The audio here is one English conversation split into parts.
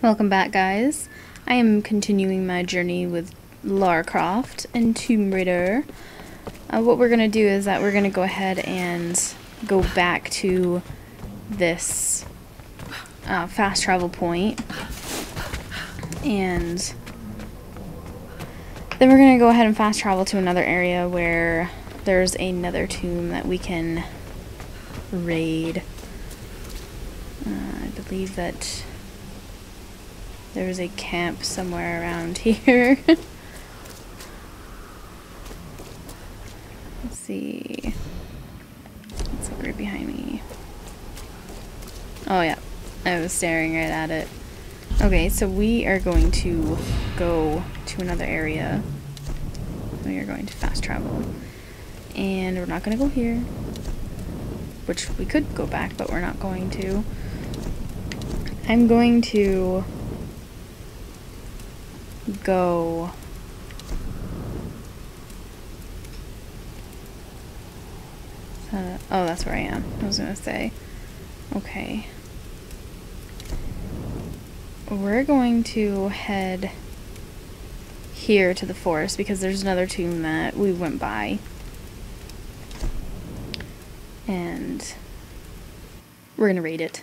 Welcome back, guys. I am continuing my journey with Lara Croft and Tomb Raider. What we're going to do is that we're going to go ahead and go back to this fast travel point, and then we're going to go ahead and fast travel to another area where there's another tomb that we can raid. I believe that there's a camp somewhere around here. Let's see. Let's look right behind me. Oh yeah, I was staring right at it. Okay, so we are going to go to another area. We are going to fast travel. And we're not going to go here. Which we could go back, but we're not going to. I'm going to go oh, that's where I am. I was gonna say. Okay. We're going to head here to the forest because there's another tomb that we went by. And we're gonna raid it.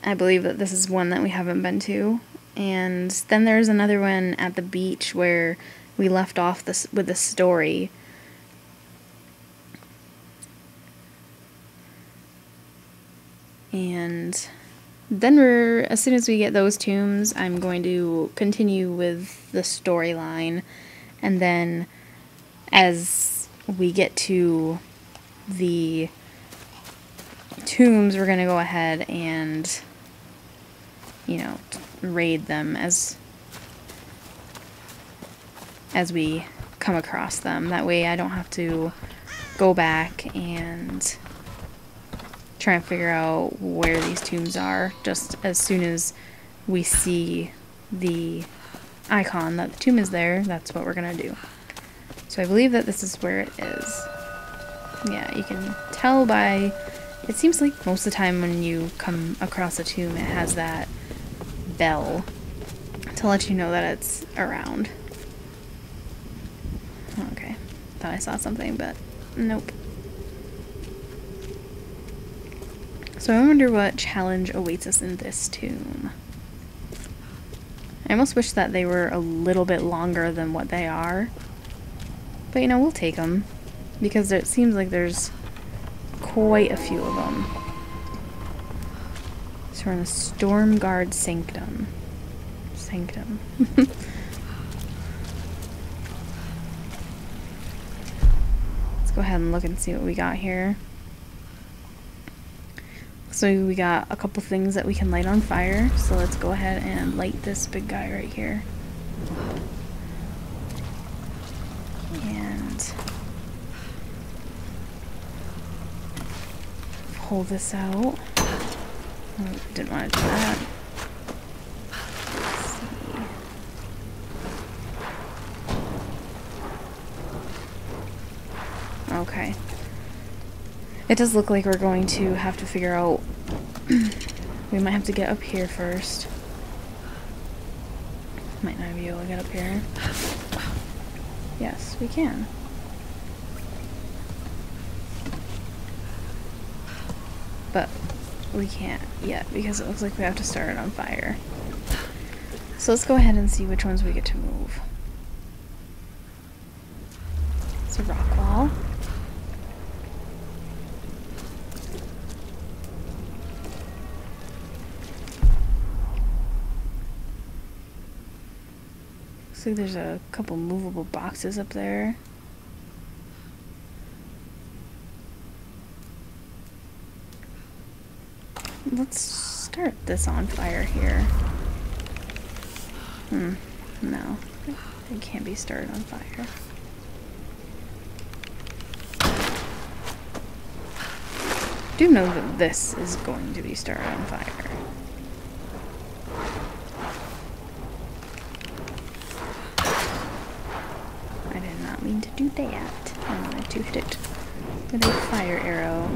I believe that this is one that we haven't been to. And then there's another one at the beach where we left off this with the story. And then as soon as we get those tombs, I'm going to continue with the storyline. And then as we get to the tombs, we're going to go ahead and, you know, raid them as we come across them. That way I don't have to go back and try and figure out where these tombs are. Just as soon as we see the icon that the tomb is there, that's what we're gonna do. So I believe that this is where it is. Yeah, you can tell by, it seems like most of the time when you come across a tomb, it has that bell to let you know that it's around. Okay, thought I saw something, but nope. So I wonder what challenge awaits us in this tomb. I almost wish that they were a little bit longer than what they are. But you know, we'll take them. Because it seems like there's quite a few of them. So we're in the Stormguard Sanctum. Let's go ahead and look and see what we got here. So we got a couple things that we can light on fire. So let's go ahead and light this big guy right here. And pull this out. Oh, didn't want to do that. Let's see. Okay. It does look like we're going to have to figure out. We might have to get up here first. Might not be able to get up here. Yes, we can. But we can't yet because it looks like we have to start it on fire. So let's go ahead and see which ones we get to move. It's a rock wall. Looks like there's a couple movable boxes up there. Let's start this on fire here. No. It can't be started on fire. I do know that this is going to be started on fire. I did not mean to do that. I wanted to hit it with a fire arrow.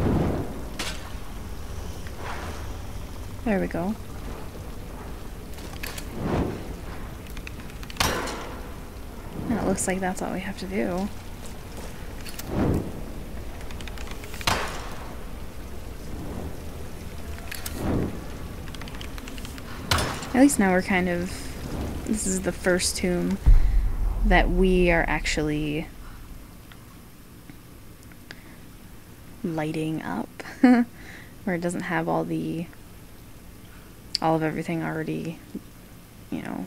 There we go. looks like that's all we have to do. At least now we're kind of... This is the first tomb that we are actually lighting up. Where it doesn't have all of everything already, you know,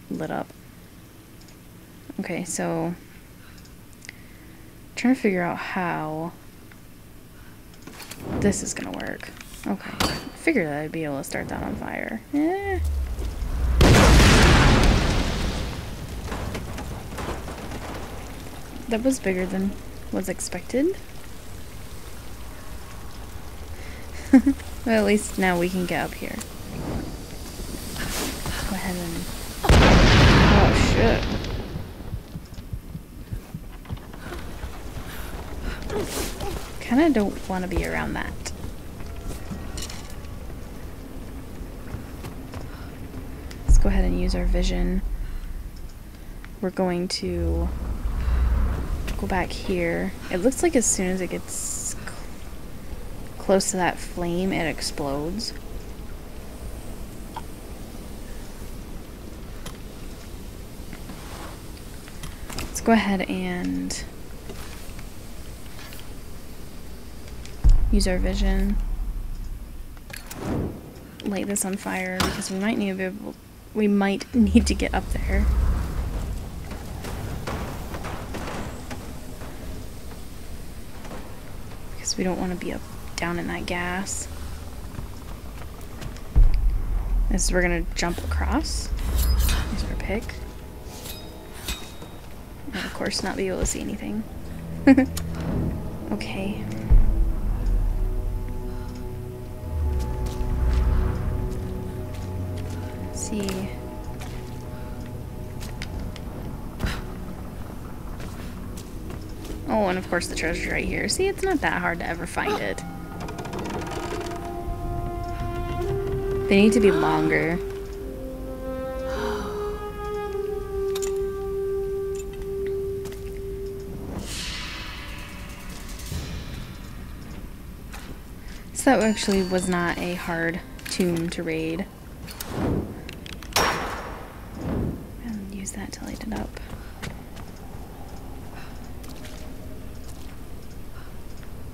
lit up. Okay, so trying to figure out how this is gonna work. Okay, figured that I'd be able to start that on fire. That was bigger than was expected. Well, at least now we can get up here. Go ahead and... Oh, shit. Kinda don't want to be around that. Let's go ahead and use our vision. We're going to go back here. It looks like as soon as it gets close to that flame, it explodes. Let's go ahead and use our vision. Light this on fire because we might need to get up there. Because we don't want to be down in that gas. This we're gonna jump across. Use our pick. And of course not be able to see anything. Okay. Let's see. Oh, and of course the treasure's right here. See, it's not that hard to ever find it. They need to be longer. So that actually was not a hard tomb to raid. And use that to light it up.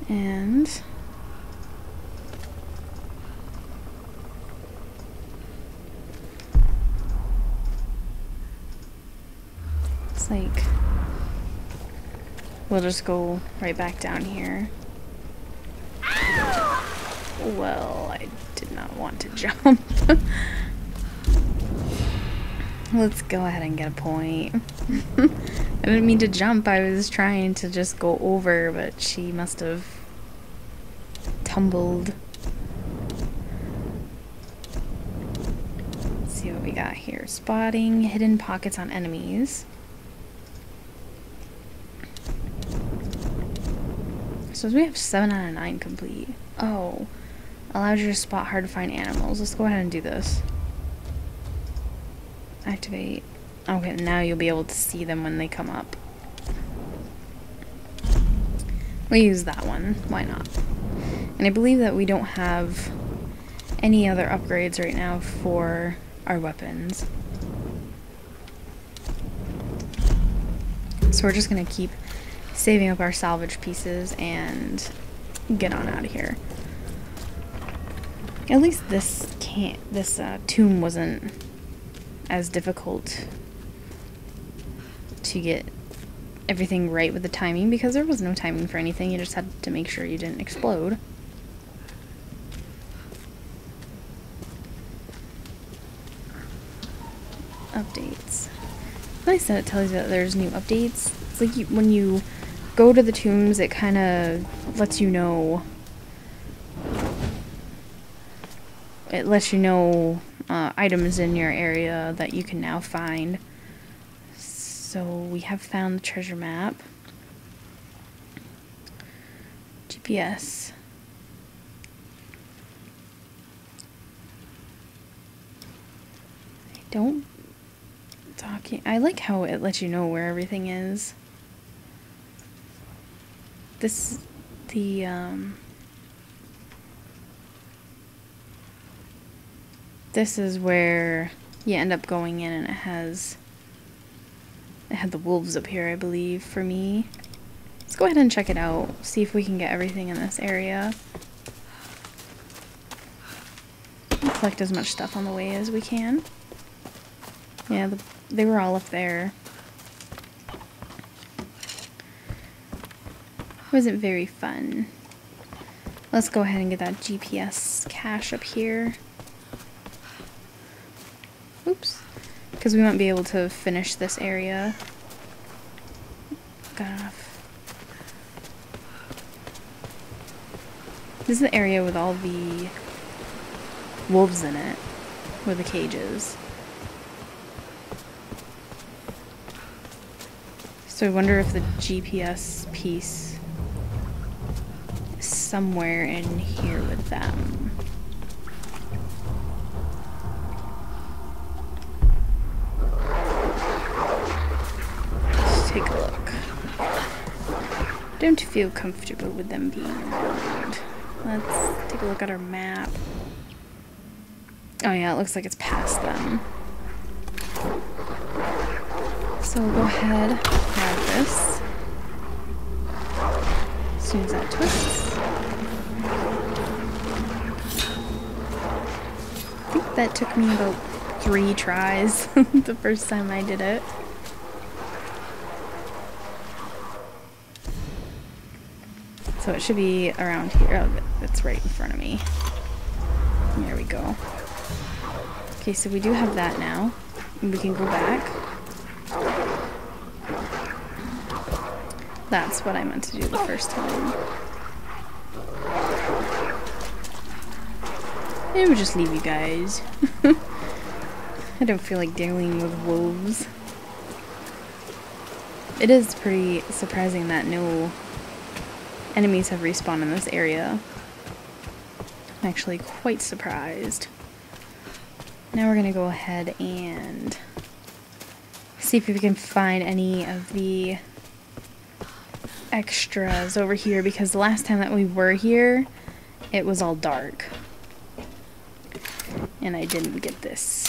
And it's like we'll just go right back down here. Well, I did not want to jump. Let's go ahead and get a point. I didn't mean to jump, I was trying to just go over, but she must have tumbled. Let's see what we got here. Spotting hidden pockets on enemies. So we have 7 out of 9 complete. Oh. Allows you to spot hard to find animals. Let's go ahead and do this. Activate. Okay, now you'll be able to see them when they come up. We'll use that one. Why not? And I believe that we don't have any other upgrades right now for our weapons. So we're just going to keep saving up our salvage pieces and get on out of here. At least this tomb wasn't as difficult to get everything right with the timing, because there was no timing for anything. You just had to make sure you didn't explode. Updates. It's nice that it tells you that there's new updates. It's like when you go to the tombs, it kind of lets you know. It lets you know items in your area that you can now find. So we have found the treasure map. GPS. Don't Okay, I like how it lets you know where everything is. This, this is where you end up going in, and it had the wolves up here, I believe, for me. Let's go ahead and check it out, see if we can get everything in this area. And collect as much stuff on the way as we can. Yeah, they were all up there. It wasn't very fun. Let's go ahead and get that GPS cache up here. Oops. Because we won't be able to finish this area. Got enough. This is the area with all the wolves in it, with the cages. So I wonder if the GPS piece is somewhere in here with them. Let's take a look. Don't feel comfortable with them being around. Let's take a look at our map. Oh yeah, it looks like it's past them. So we'll go ahead, grab this. As soon as that twists. I think that took me about 3 tries the first time I did it. So it should be around here. Oh, it's right in front of me. There we go. Okay, so we do have that now. And we can go back. That's what I meant to do the first time. I would just leave you guys. I don't feel like dealing with wolves. It is pretty surprising that no enemies have respawned in this area. I'm actually quite surprised. Now we're gonna go ahead and see if we can find any of the extras over here, because the last time that we were here, it was all dark. And I didn't get this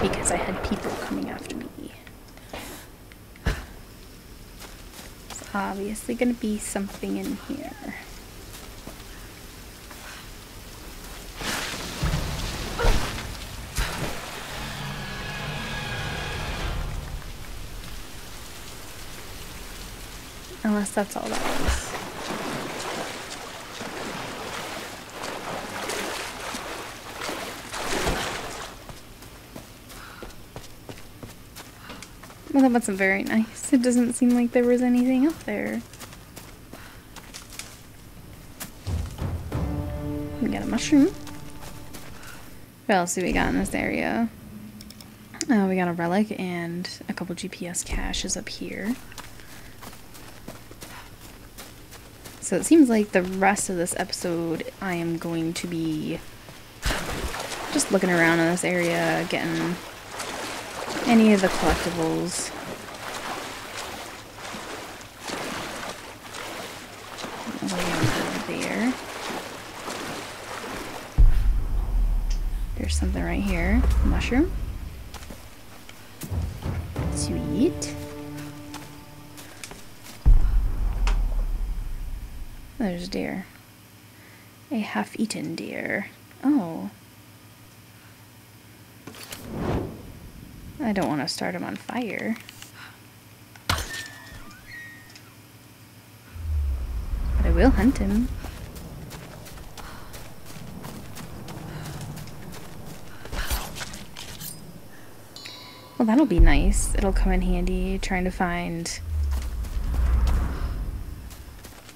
because I had people coming after me. It's obviously gonna be something in here. Unless that's all that was. Well, that wasn't very nice. It doesn't seem like there was anything up there. We got a mushroom. What else do we got in this area? We got a relic and a couple GPS caches up here. So it seems like the rest of this episode I am going to be just looking around in this area, getting any of the collectibles. Over there. There's something right here. Mushroom. Sweet. There's deer. A half-eaten deer. Oh. I don't want to start him on fire. But I will hunt him. Well, that'll be nice. It'll come in handy trying to find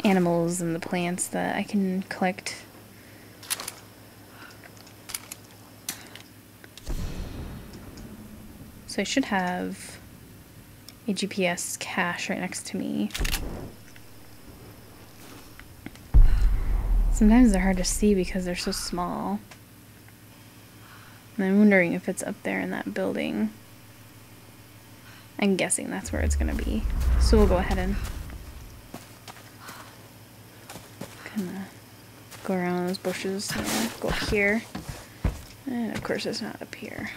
animals and the plants that I can collect. So I should have a GPS cache right next to me. Sometimes they're hard to see because they're so small. And I'm wondering if it's up there in that building. I'm guessing that's where it's gonna be. So we'll go ahead and kinda go around those bushes. Yeah, go up here. And of course it's not up here.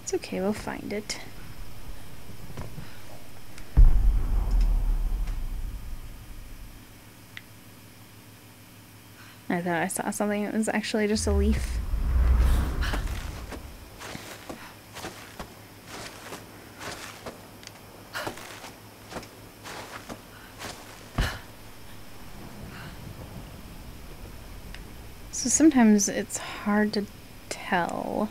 It's okay, we'll find it. I thought I saw something. It was actually just a leaf. So sometimes it's hard to tell.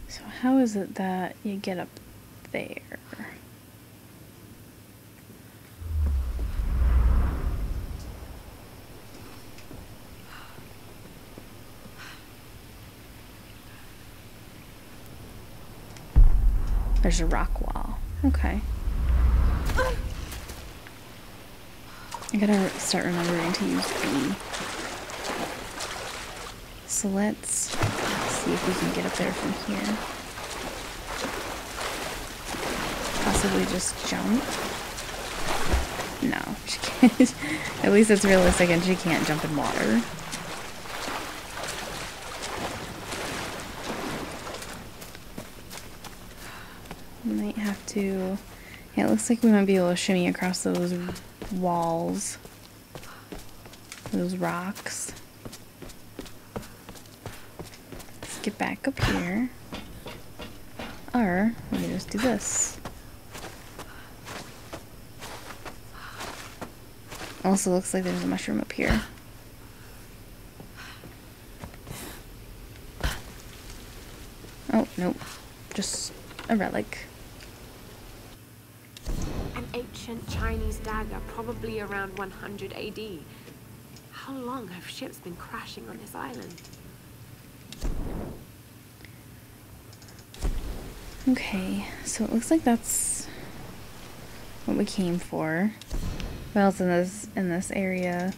So how is it that you get up there? There's a rock wall. Okay. I gotta start remembering to use B. So let's see if we can get up there from here. Possibly just jump? No, she can't. At least it's realistic and she can't jump in water. We might have to... Yeah, it looks like we might be able to shimmy across those walls. Those rocks. Let's get back up here. Or, we can just do this. Also looks like there's a mushroom up here. Oh, nope. Just a relic. An ancient Chinese dagger, probably around 100 AD. How long have ships been crashing on this island? Okay, so it looks like that's what we came for. What else in this area?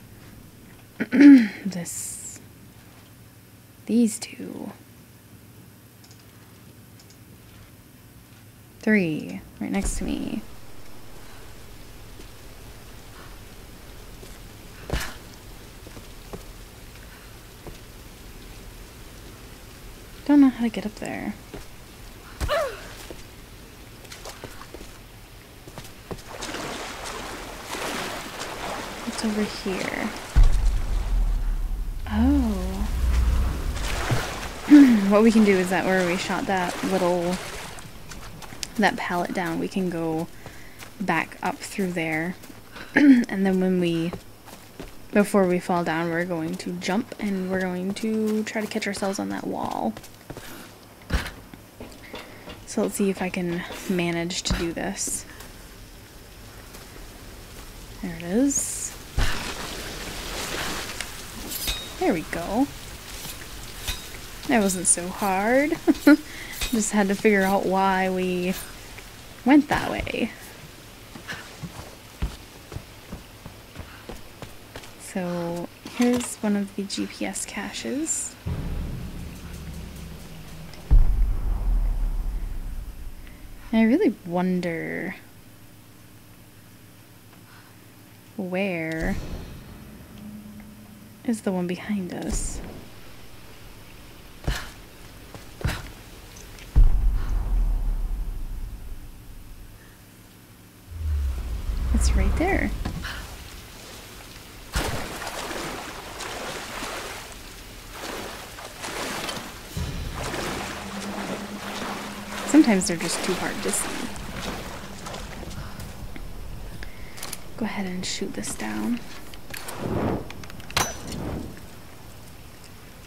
These two. 3, right next to me. Don't know how to get up there. What's over here? Oh. What we can do is that where we shot that pallet down, we can go back up through there. And then before we fall down, we're going to jump and we're going to try to catch ourselves on that wall. So let's see if I can manage to do this. There it is. There we go. That wasn't so hard. Just had to figure out why we went that way. So here's one of the GPS caches. And I really wonder where is the one behind us. It's right there. Sometimes they're just too hard to see. Go ahead and shoot this down.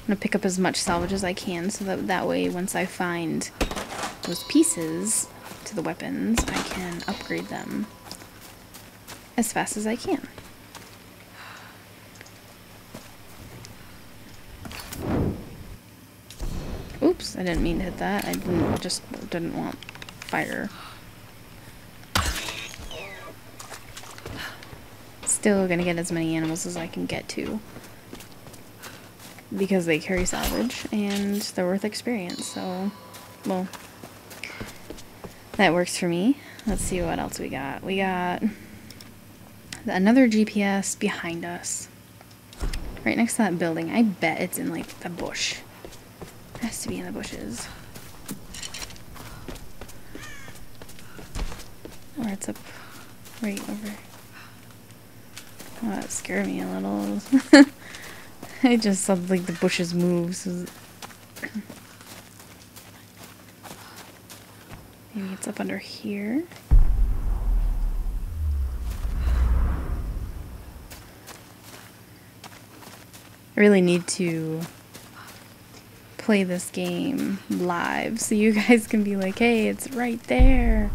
I'm gonna pick up as much salvage as I can so that way once I find those pieces to the weapons, I can upgrade them as fast as I can. Oops, I didn't mean to hit that. I just didn't want fire. Still gonna get as many animals as I can get to, because they carry salvage and they're worth experience, so, well, that works for me. Let's see what else we got. We got another GPS behind us, right next to that building. I bet it's in, like, the bush. It has to be in the bushes. Or it's up right over. Oh, that scared me a little. I just saw, like, the bushes move, so maybe it's up under here. I really need to play this game live so you guys can be like, hey, it's right there.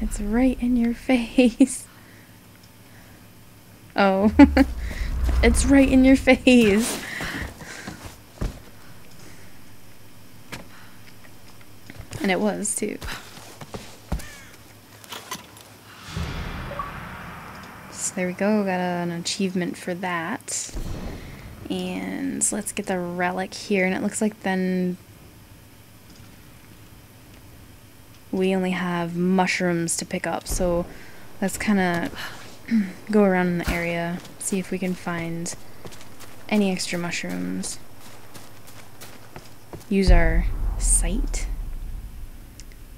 It's right in your face. Oh, it's right in your face. And it was too. So there we go, got an achievement for that. And let's get the relic here, and it looks like then we only have mushrooms to pick up, so let's kind of go around in the area, see if we can find any extra mushrooms. Use our sight.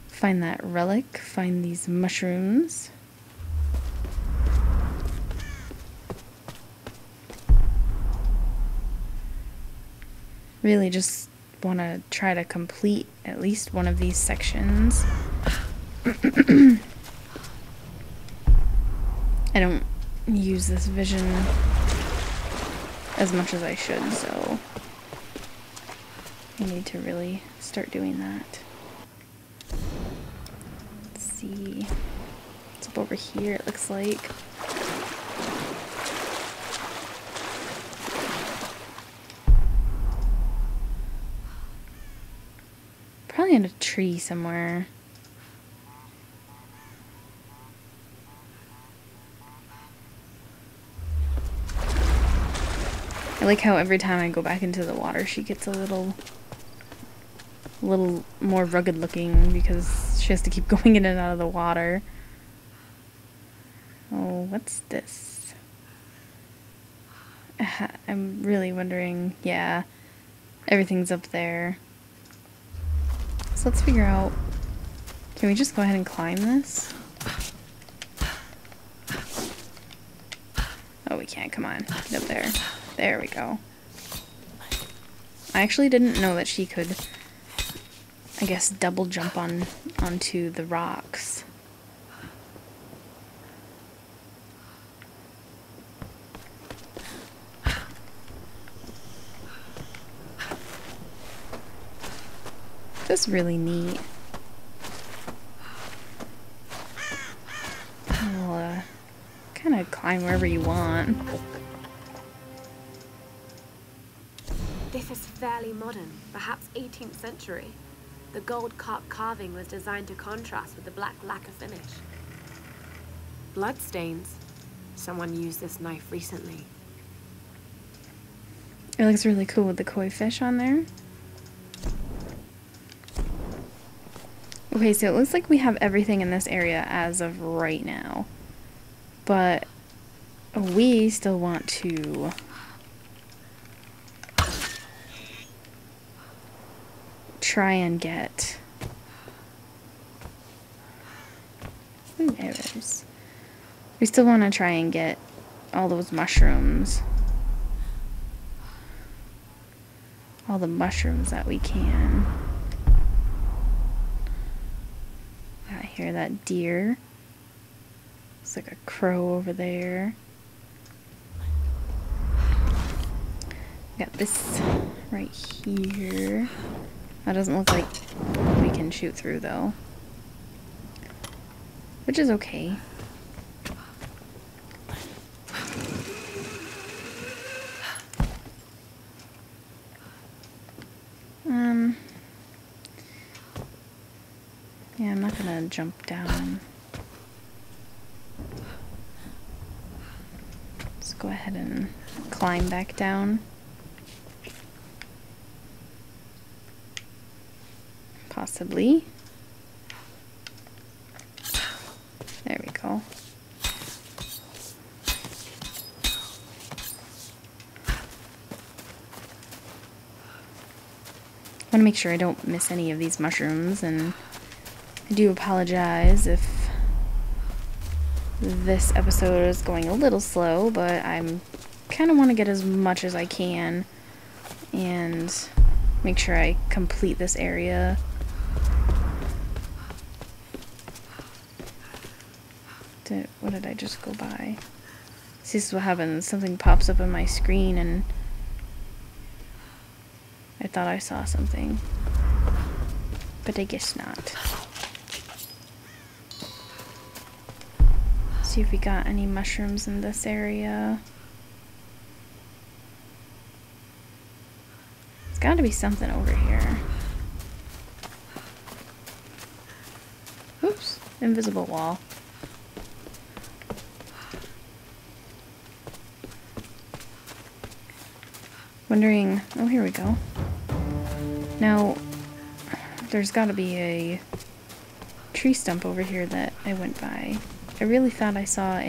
Find that relic, find these mushrooms. Really just want to try to complete at least one of these sections. I don't use this vision as much as I should, so I need to really start doing that. Let's see. It's up over here, it looks like. Probably in a tree somewhere. I like how every time I go back into the water she gets a little more rugged looking because she has to keep going in and out of the water. Oh, what's this? I'm really wondering. Yeah, everything's up there. So let's figure out, can we just go ahead and climb this? Oh, we can't, come on, get up there. There we go. I actually didn't know that she could, I guess, double jump onto the rocks. That's really neat. I'll kind of climb wherever you want. This is fairly modern, perhaps 18th century. The gold carving was designed to contrast with the black lacquer finish. Bloodstains. Someone used this knife recently. It looks really cool with the koi fish on there. Okay, so it looks like we have everything in this area as of right now. But we still want to try and get... Ooh, arrows. We still want to try and get all those mushrooms. All the mushrooms that we can. I hear that deer. Looks like a crow over there. Got this right here. That doesn't look like we can shoot through though. Which is okay. Yeah, I'm not gonna jump down. Let's go ahead and climb back down. Possibly. There we go. I want to make sure I don't miss any of these mushrooms, and I do apologize if this episode is going a little slow, but I'm kind of want to get as much as I can and make sure I complete this area. What did I just go by? See, this is what happens. Something pops up on my screen and I thought I saw something, but I guess not. See if we got any mushrooms in this area. There's got to be something over here. Oops, invisible wall. Wondering, oh, here we go. Now, there's got to be a tree stump over here that I went by. I really thought I saw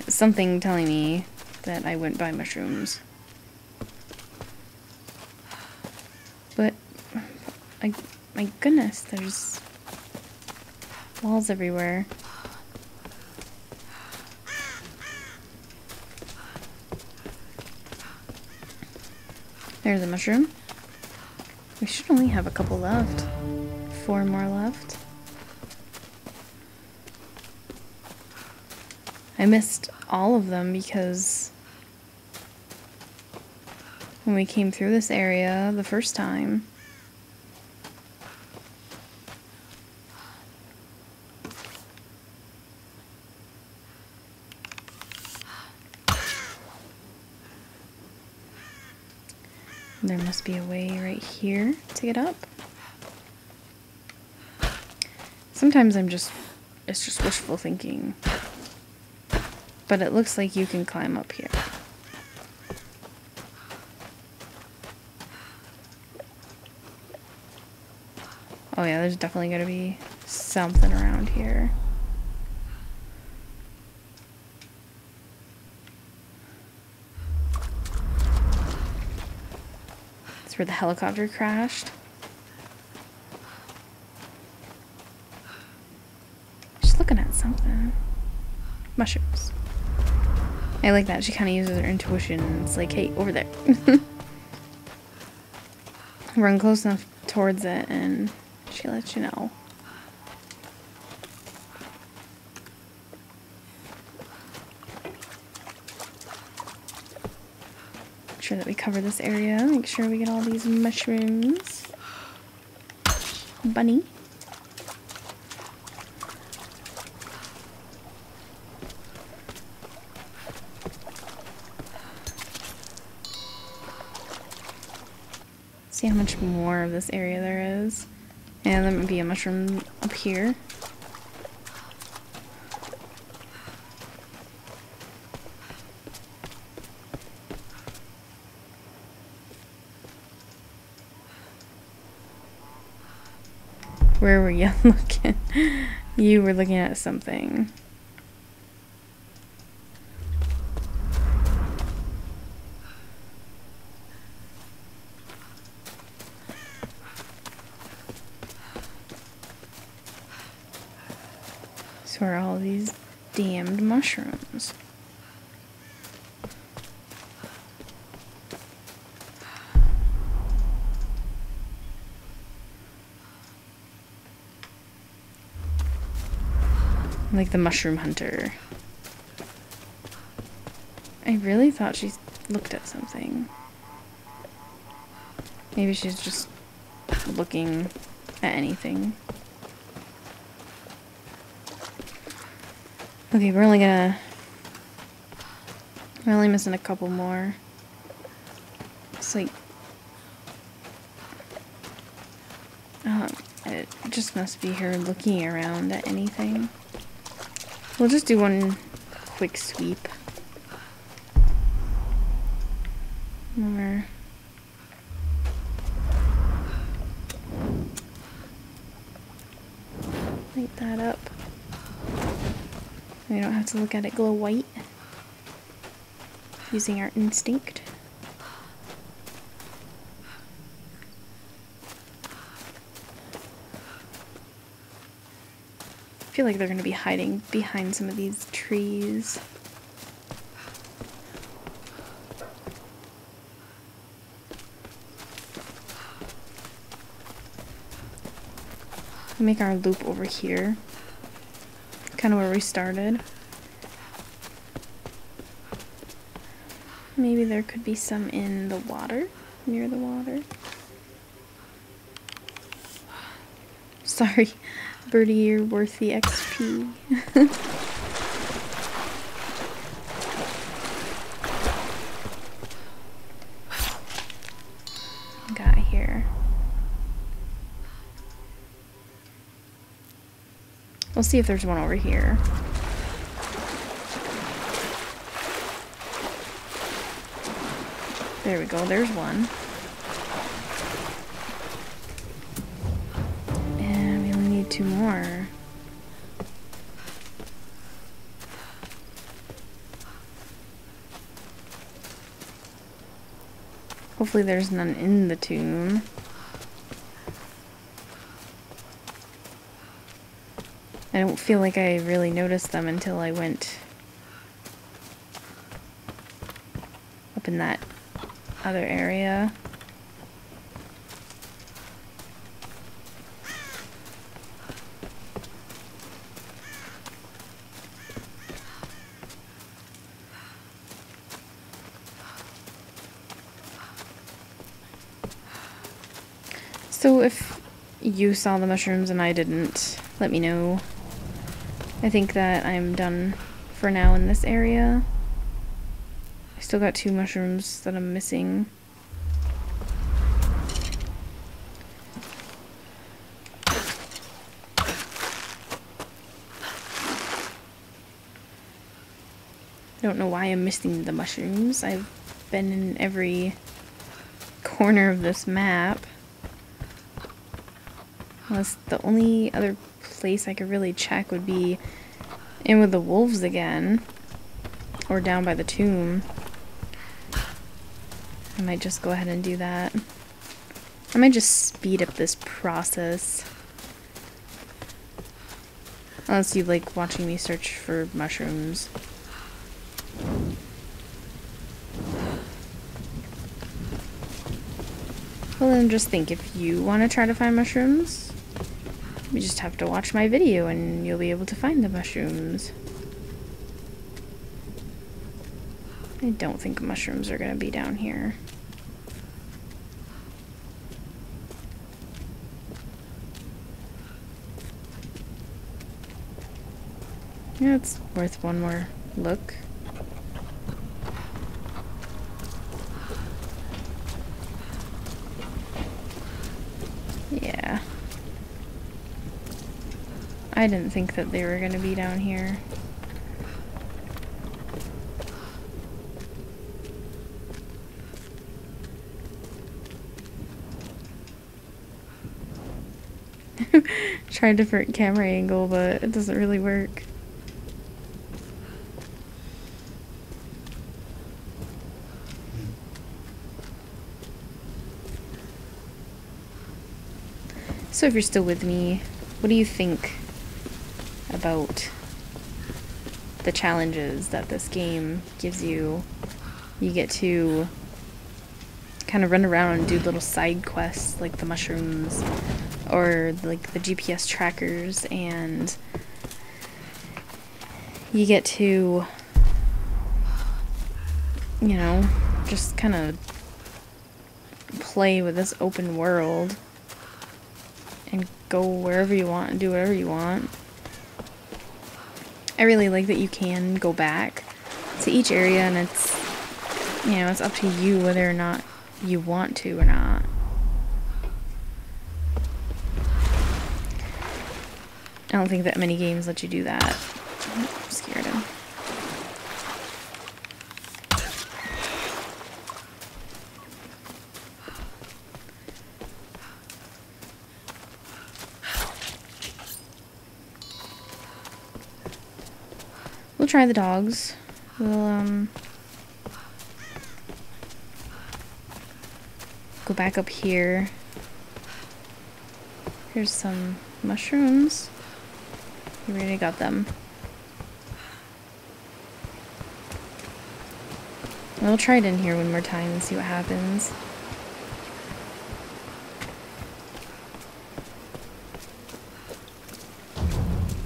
something telling me that I went by mushrooms. But, my goodness, there's walls everywhere. There's a mushroom. We should only have a couple left. 4 more left. I missed all of them because when we came through this area the first time, there must be a way right here to get up. Sometimes it's just wishful thinking. But it looks like you can climb up here. Oh yeah, there's definitely gotta be something around here. That's where the helicopter crashed. She's looking at something. Mushrooms. I like that. She kind of uses her intuition. It's like, hey, over there. Run close enough towards it and she lets you know. Make sure that we cover this area. Make sure we get all these mushrooms. Bunny. See how much more of this area there is. And there might be a mushroom up here. Where were you looking? You were looking at something. So are all these damned mushrooms. Like the mushroom hunter. I really thought she looked at something. Maybe she's just looking at anything. Okay, we're only missing a couple more. It's like It just must be her looking around at anything. We'll just do one quick sweep. More. Light that up. We don't have to look at it glow white. Using our instinct. I feel like they're going to be hiding behind some of these trees. Make our loop over here. Kind of where we started. Maybe there could be some in the water, near the water. Sorry, birdie, you're worth the XP. Got here. We'll see if there's one over here. There we go, there's one. And we only need 2 more. Hopefully there's none in the tomb. I don't feel like I really noticed them until I went up in that other area. So if you saw the mushrooms and I didn't, let me know. I think that I'm done for now in this area. I still got 2 mushrooms that I'm missing. I don't know why I'm missing the mushrooms. I've been in every corner of this map. Unless the only other place I could really check would be in with the wolves again. Or down by the tomb. I might just go ahead and do that. I might just speed up this process. Unless you like watching me search for mushrooms. Well then just think, if you want to try to find mushrooms, you just have to watch my video and you'll be able to find the mushrooms. I don't think mushrooms are going to be down here. Yeah, it's worth one more look. Yeah. I didn't think that they were going to be down here. Try a different camera angle, but it doesn't really work. So if you're still with me, what do you think about the challenges that this game gives you? You get to kind of run around and do little side quests like the mushrooms or like the GPS trackers, and you get to, you know, just kind of play with this open world and go wherever you want and do whatever you want. I really like that you can go back to each area, and it's, you know, it's up to you whether or not you want to or not. I don't think that many games let you do that. Oh, scared him. We'll try the dogs. We'll, go back up here. Here's some mushrooms. We already got them. We'll try it in here one more time and see what happens.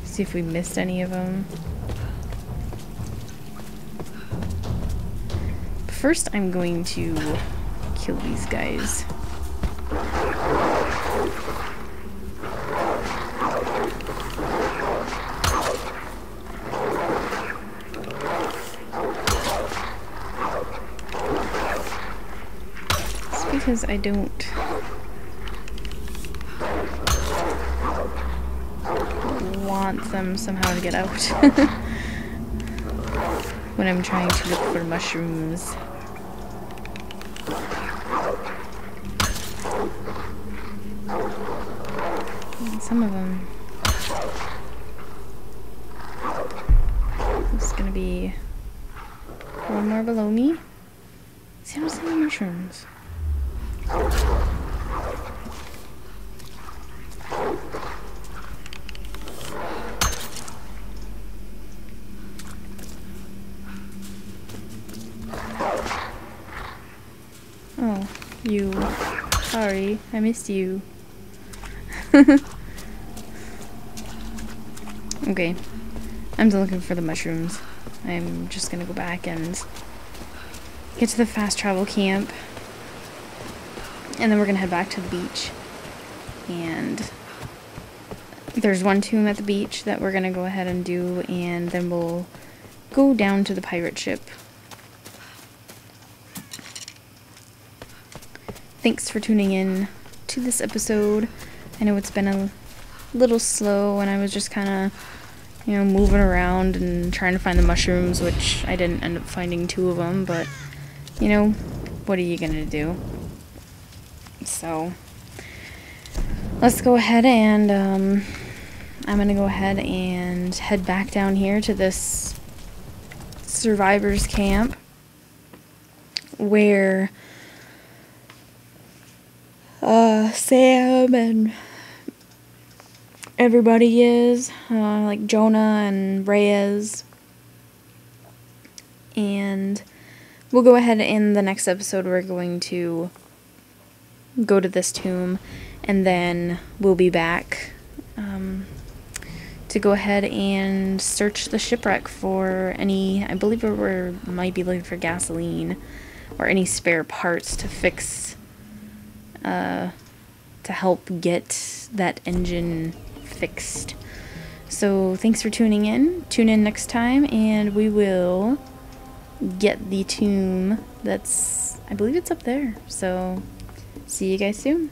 See if we missed any of them. First, I'm going to kill these guys. It's because I don't want them somehow to get out when I'm trying to look for mushrooms. Some of them. It's gonna be one more below me. See, I don't see any mushrooms. Oh, you. Sorry, I missed you. Okay, I'm still looking for the mushrooms. I'm just gonna go back and get to the fast travel camp. And then we're gonna head back to the beach. And there's one tomb at the beach that we're gonna go ahead and do, and then we'll go down to the pirate ship. Thanks for tuning in to this episode. I know it's been a little slow, and I was just kind of, you know, moving around and trying to find the mushrooms, which I didn't end up finding 2 of them, but, you know, what are you gonna do? So, let's go ahead and, I'm gonna go ahead and head back down here to this survivors camp, where Sam and everybody is, like Jonah and Reyes. And we'll go ahead in the next episode, we're going to go to this tomb, and then we'll be back to go ahead and search the shipwreck for any, I believe we might be looking for gasoline or any spare parts to fix, to help get that engine fixed. So thanks for tuning in. Tune in next time, and we will get the tomb that's, I believe it's up there. So see you guys soon.